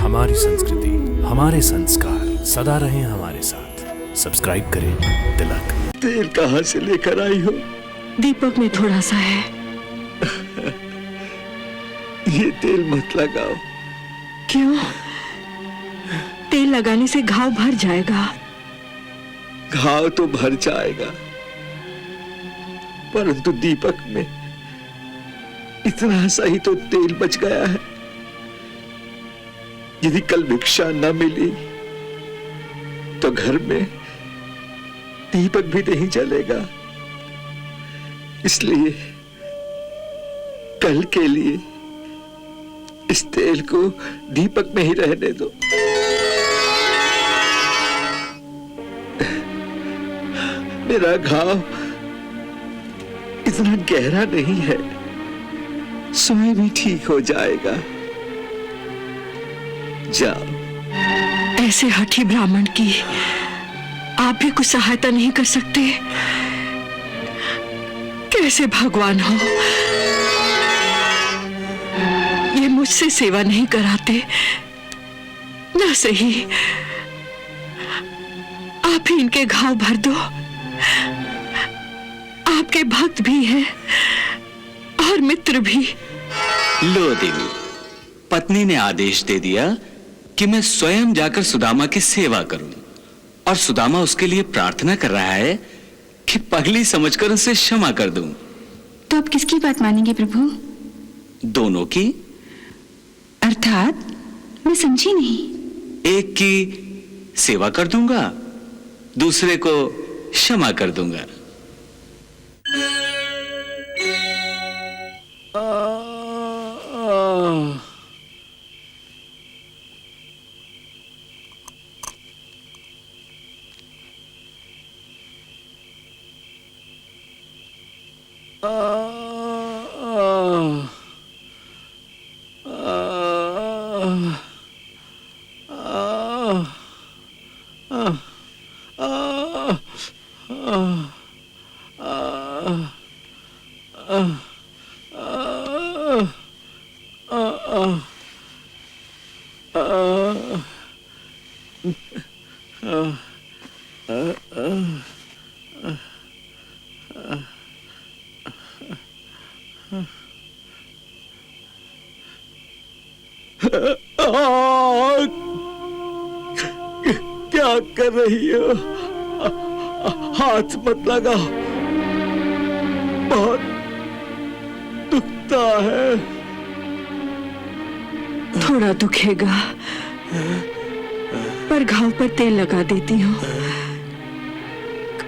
हमारी संस्कृति, हमारे संस्कार सदा रहें हमारे साथ। सब्सक्राइब करें तिलक। तेल कहाँ से लेकर आई हो? दीपक में थोड़ा सा है। ये तेल मत लगाओ। क्यों? तेल लगाने से घाव भर जाएगा। घाव तो भर जाएगा, परंतु दीपक में इतना सा ही तो तेल बच गया है। यदि कल भिक्षा न मिली तो घर में दीपक भी नहीं जलेगा। इसलिए कल के लिए इस तेल को दीपक में ही रहने दो। मेरा घाव इतना गहरा नहीं है, स्वयं ही ठीक हो जाएगा। जाओ। ऐसे हठी ब्राह्मण की आप भी कुछ सहायता नहीं कर सकते? कैसे भगवान हो? ये मुझसे सेवा नहीं कराते ना सही, आप ही इनके घाव भर दो। आपके भक्त भी हैं और मित्र भी। लो देवी, पत्नी ने आदेश दे दिया कि मैं स्वयं जाकर सुदामा की सेवा करूं, और सुदामा उसके लिए प्रार्थना कर रहा है कि पगली समझकर उसे क्षमा कर दूं। तो आप किसकी बात मानेंगे प्रभु? दोनों की। अर्थात मैं समझी नहीं। एक की सेवा कर दूंगा, दूसरे को क्षमा कर दूंगा। क्या कर रही हो? हाथ मत लगाओ, बहुत दुखता है। थोड़ा दुखेगा, पर घाव पर तेल लगा देती हूँ,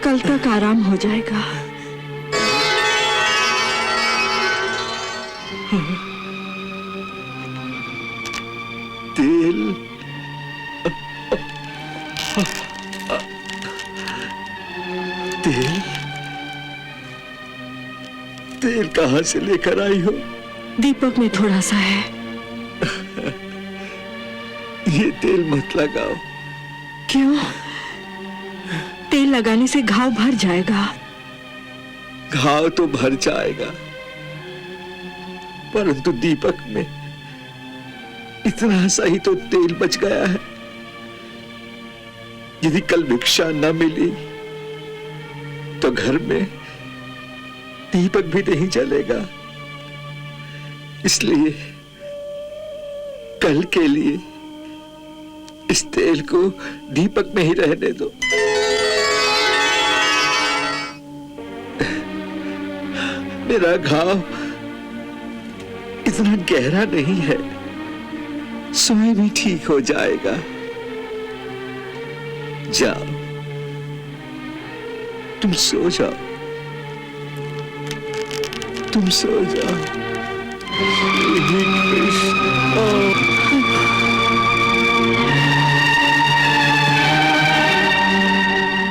कल तक आराम हो जाएगा। तेल तेल तेल कहाँ से लेकर आई हो? दीपक में थोड़ा सा है। ये तेल मत लगाओ। क्यों? तेल लगाने से घाव भर जाएगा। घाव तो भर जाएगा, परंतु दीपक में इतना सा ही तो तेल बच गया है। यदि कल भिक्षा न मिली तो घर में दीपक भी नहीं जलेगा। इसलिए कल के लिए इस तेल को दीपक में ही रहने दो। मेरा घाव इतना गहरा नहीं है, स्वयं ही ठीक हो जाएगा। जाओ, तुम सो जाओ, तुम सो जाओ। श्री कृष्ण।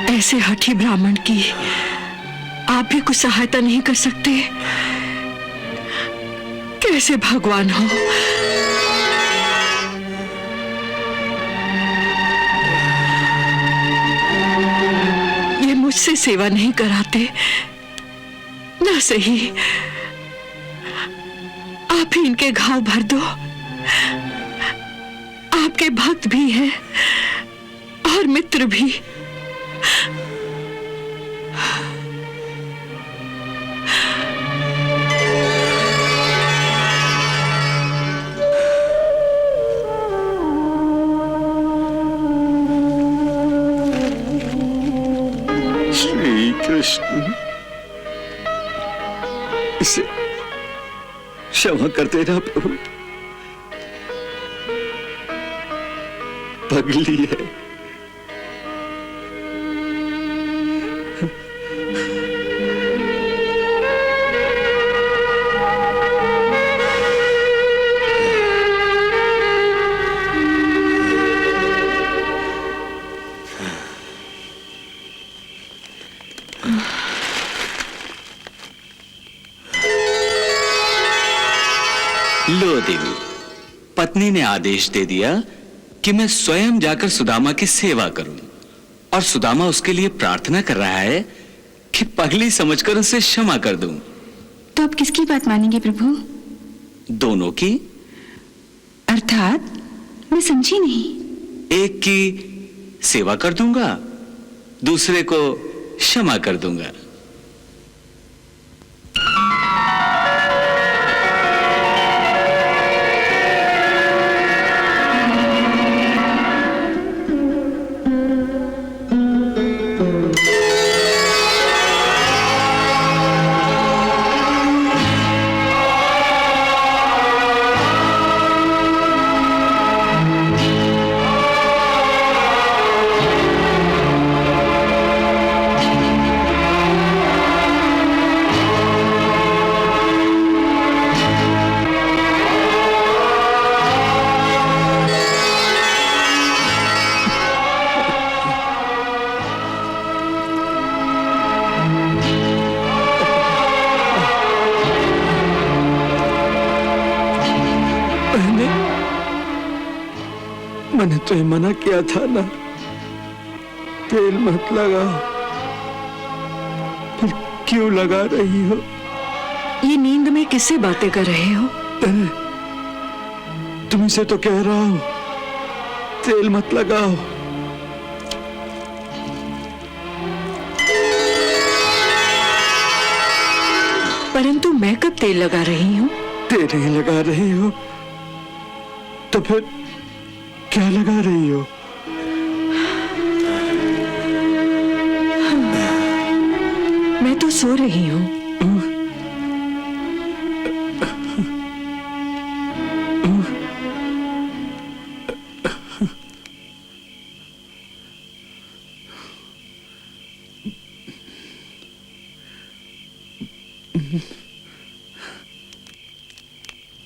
ऐसे हठी ब्राह्मण की आप भी कुछ सहायता नहीं कर सकते? कैसे भगवान हो? ये मुझसे सेवा नहीं कराते ना सही, आप ही इनके घाव भर दो। आपके के भक्त भी हैं और मित्र भी। श्री कृष्ण, इसे क्षमा कर देना प्रभु, पगली है। लो देवी, पत्नी ने आदेश दे दिया कि मैं स्वयं जाकर सुदामा की सेवा करूं, और सुदामा उसके लिए प्रार्थना कर रहा है कि पगली समझकर उसे क्षमा कर दूं। तो अब किसकी बात मानेंगे प्रभु? दोनों की। अर्थात मैं समझी नहीं। एक की सेवा कर दूंगा, दूसरे को क्षमा कर दूंगा। मैंने तो मना किया था ना, तेल मत लगाओ, फिर क्यों लगा रही हो? ये नींद में किससे बातें कर रहे हो? तुमसे तो कह रहा हूं, तेल मत लगाओ। परंतु मैं कब तेल लगा रही हूँ? तेल ही लगा रही हो तो फिर क्या लगा रही हो? मैं तो सो रही हूँ।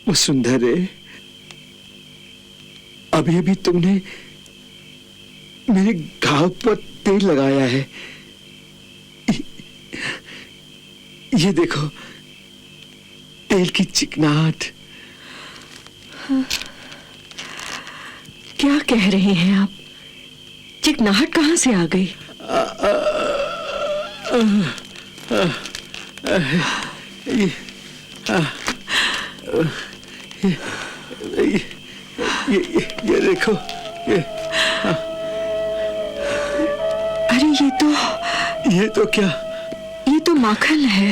वसुंधरे, अभी अभी तुमने मेरे घाव पर तेल लगाया है। ये देखो, तेल की चिकनाहट। क्या कह रहे हैं आप? चिकनाहट कहाँ से आ गई? ये देखो, अरे ये तो क्या? ये तो माखन है।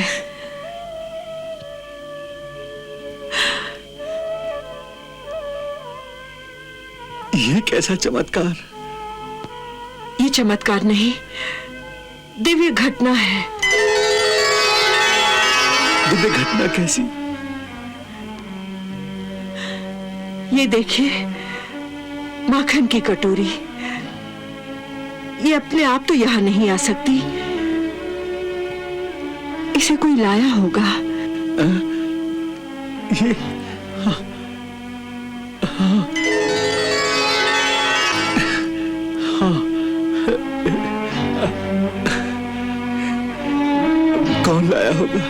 ये कैसा चमत्कार? ये चमत्कार नहीं, दिव्य घटना है। दिव्य घटना कैसी? ये देखिए, माखन की कटोरी। ये अपने आप तो यहां नहीं आ सकती, इसे कोई लाया होगा। ये कौन लाया होगा?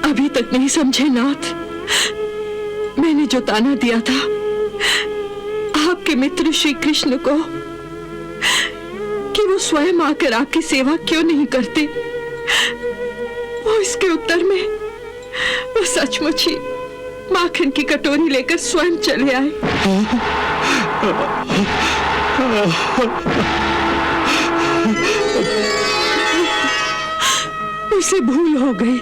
अभी तक नहीं समझे नाथ? मैंने जो ताना दिया था आपके मित्र श्री कृष्ण को कि वो स्वयं आकर आपकी सेवा क्यों नहीं करते, इसके उत्तर में वो सचमुच ही माखन की कटोरी लेकर स्वयं चले आए। मुझसे भूल हो गई,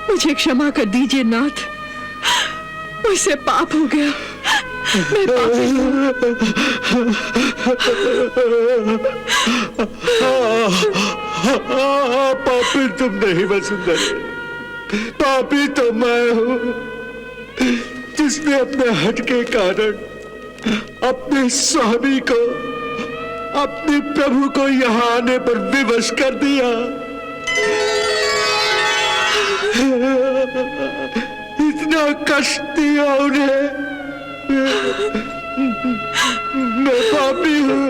मुझे क्षमा कर दीजिए नाथ। मुझसे पाप हो गया, मैं पापी हूँ। पापी तुम नहीं वसुंधरा, पापी तो मैं हूँ, जिसने अपने हट के कारण अपने स्वामी को, अपने प्रभु को यहाँ आने पर विवश कर दिया। इतना कष्ट दिया उन्हें। मैं पापी हूँ,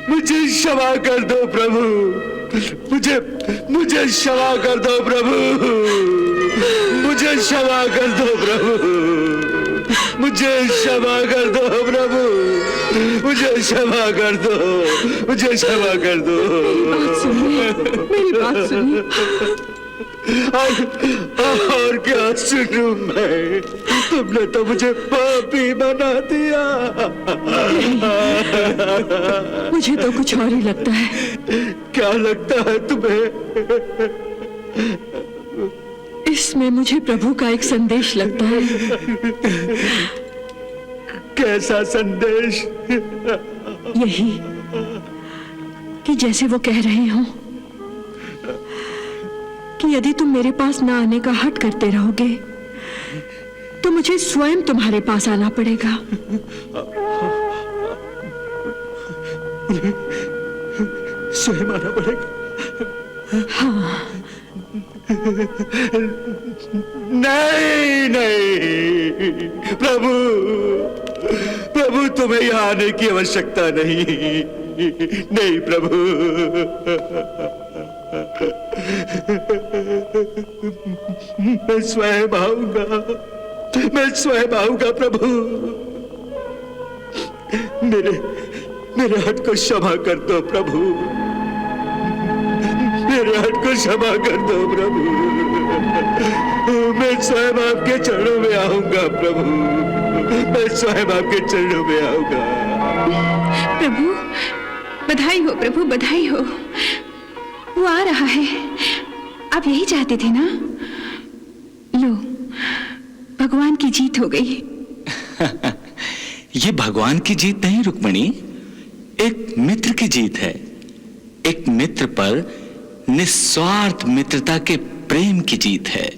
मुझे क्षमा कर दो प्रभु, मुझे क्षमा कर दो प्रभु, मुझे क्षमा कर दो प्रभु, मुझे क्षमा कर दो प्रभु, मुझे क्षमा कर दो, मुझे क्षमा कर दो। मेरी बात सुनिए। और क्या सुनूं मैं? तुमने तो मुझे पापी बना दिया। मुझे तो कुछ और ही लगता है। क्या लगता है तुम्हें? इसमें मुझे प्रभु का एक संदेश लगता है। कैसा संदेश? यही कि जैसे वो कह रहे हो कि यदि तुम मेरे पास ना आने का हट करते रहोगे तो मुझे स्वयं तुम्हारे पास आना पड़ेगा। स्वयं आना पड़ेगा? हाँ। नहीं नहीं प्रभु, प्रभु तुम्हें यहाँ आने की आवश्यकता नहीं, नहीं प्रभु। मैं स्वयं आऊंगा, मैं स्वयं आऊंगा प्रभु। मेरे हट को क्षमा कर दो प्रभु, मेरे हट को क्षमा कर दो प्रभु। मैं स्वयं आपके चरणों में आऊंगा प्रभु, मैं स्वयं आपके चरणों में आऊंगा। प्रभु बधाई हो, प्रभु बधाई हो, वो आ रहा है। आप यही चाहते थे ना? लो, भगवान की जीत हो गई। ये भगवान की जीत नहीं रुक्मिणी, एक मित्र की जीत है। एक मित्र पर निस्वार्थ मित्रता के प्रेम की जीत है।